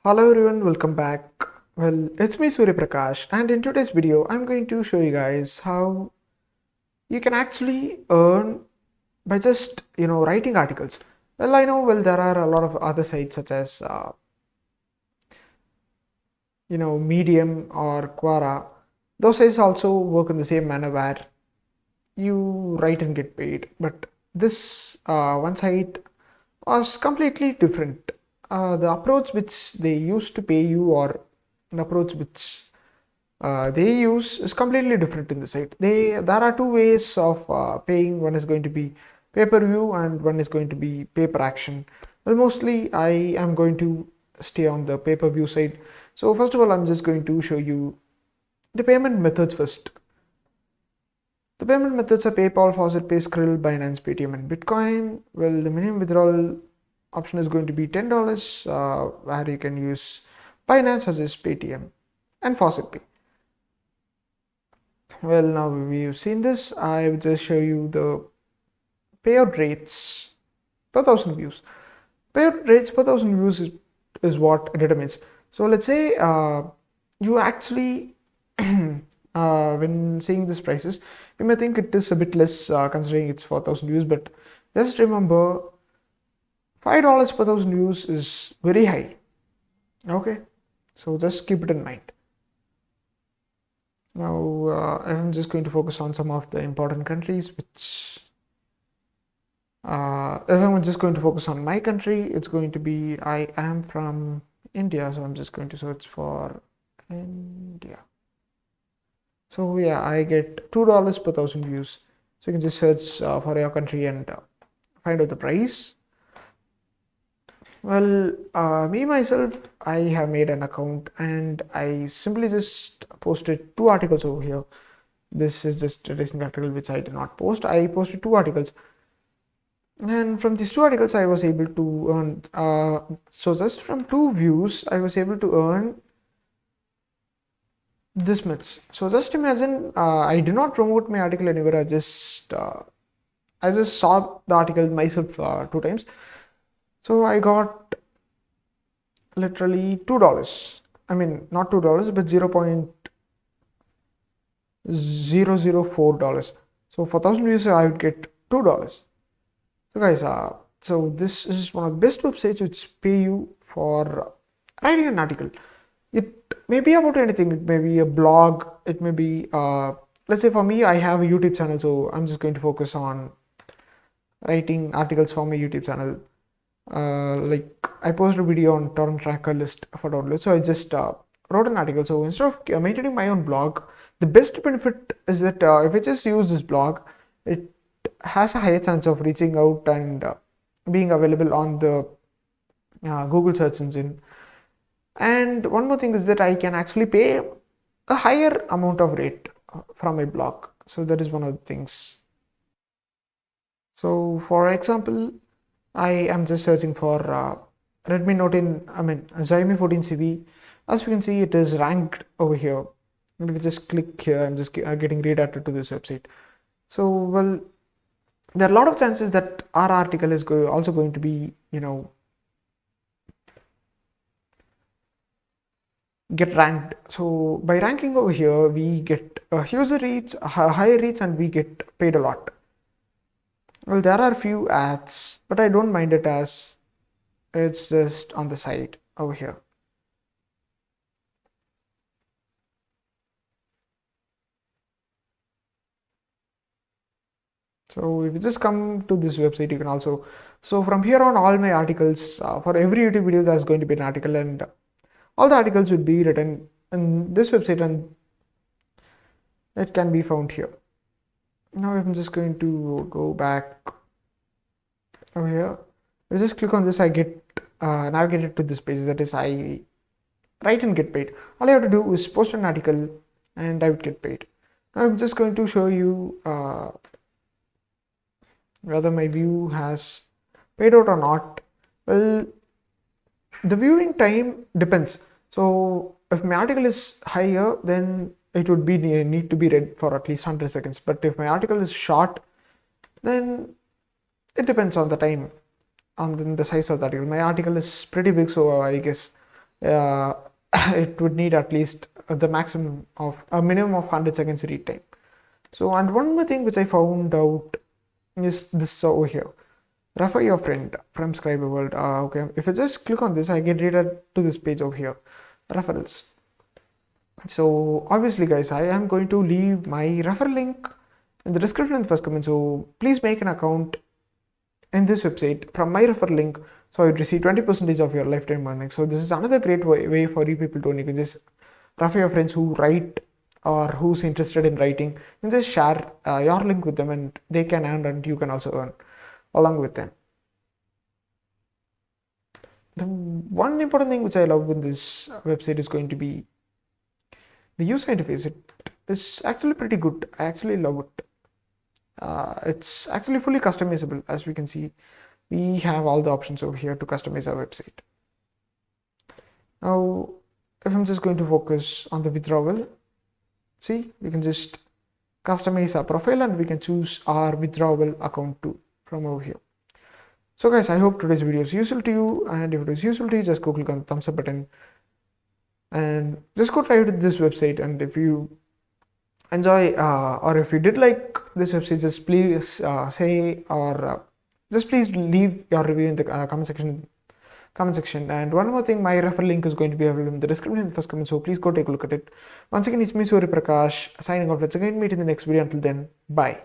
Hello everyone, welcome back. Well, it's me Surya Prakash, and in today's video, I'm going to show you guys how you can actually earn by just writing articles. Well, I know there are a lot of other sites such as Medium or Quora. Those sites also work in the same manner where you write and get paid, but this one site was completely different. The approach which they used to pay you, or an approach which they use, is completely different in the site. There are two ways of paying. One is going to be pay per view and one is going to be pay per action. Well, mostly I am going to stay on the pay per view side. So first of all, I'm just going to show you the payment methods first. The payment methods are PayPal, FaucetPay, Skrill, Binance, Paytm, and Bitcoin. Well, the minimum withdrawal option is going to be $10, where you can use Binance, such as Paytm, and FaucetPay. Well, now we've seen this. I will just show you the payout rates per thousand views. Payout rates per thousand views is what determines. So let's say you actually when seeing these prices, you may think it is a bit less considering it's 4,000 views, but just remember $5 per thousand views is very high. Okay, so just keep it in mind. Now I'm just going to focus on some of the important countries which if I'm just going to focus on my country, it's going to be, I am from India, so I'm just going to search for India. So yeah, I get $2 per thousand views. So you can just search for your country and find out the price. Well, me myself, I have made an account and I simply just posted two articles over here. This is just a recent article which I did not post. I posted two articles, and from these two articles I was able to earn. So just from two views, I was able to earn this much. So just imagine, I did not promote my article anywhere. I just saw the article myself two times. So I got literally $2. I mean, not $2, but $0.004. So for 1,000 views, I would get $2. So guys, so this is one of the best websites which pay you for writing an article. It may be about anything. It may be a blog. It may be, let's say for me, I have a YouTube channel, so I'm just going to focus on writing articles for my YouTube channel. Like I posted a video on torrent tracker list for download, so I just wrote an article. So instead of maintaining my own blog, the best benefit is that if I just use this blog, it has a higher chance of reaching out and being available on the Google search engine. And one more thing is that I can actually pay a higher amount of rate from my blog. So that is one of the things. So for example, I am just searching for Redmi Note Xiaomi 14 CV. As we can see, it is ranked over here. And if we just click here, I'm just getting redirected to this website. So, well, there are a lot of chances that our article is also going to be, get ranked. So by ranking over here, we get a user reach, a higher reach, and we get paid a lot. Well, there are few ads, but I don't mind it as it's just on the side over here. So if you just come to this website, you can also, so from here on, all my articles, for every YouTube video, there's going to be an article, and all the articles will be written in this website, and it can be found here. Now I'm just going to go back over here. I just click on this, I get navigated to this page, that is I write and get paid. All I have to do is post an article and I would get paid. Now I'm just going to show you whether my view has paid out or not. Well, the viewing time depends. So if my article is higher, then it would be need to be read for at least 100 seconds. But if my article is short, then it depends on the time, on the size of the article. My article is pretty big, so I guess uh, it would need at least the maximum of a minimum of 100 seconds read time. So, and one more thing which I found out is this over here. Refer your friend from Scriber World. Okay, if I just click on this, I get redirected to this page over here, referrals. So obviously, guys, I am going to leave my referral link in the description in the first comment. So please make an account in this website from my referral link, so you'd receive 20% of your lifetime earnings. So this is another great way for you people to earn. You can just refer your friends who write or who's interested in writing, and just share your link with them, and they can earn and you can also earn along with them. The one important thing which I love with this website is going to be the user interface. It is actually pretty good. I actually love it. It's actually fully customizable. As we can see, we have all the options over here to customize our website. Now, if I'm just going to focus on the withdrawal, see, we can just customize our profile and we can choose our withdrawal account too from over here. So guys, I hope today's video is useful to you, and if it is useful to you, just go click on the thumbs up button and just go try it this website. And if you enjoy or if you did like this website, just please say or just please leave your review in the comment section. And one more thing, my referral link is going to be available in the description in the first comment, so please go take a look at it. Once again, it's me, Surya Prakash, signing off. Let's again meet in the next video. Until then, bye.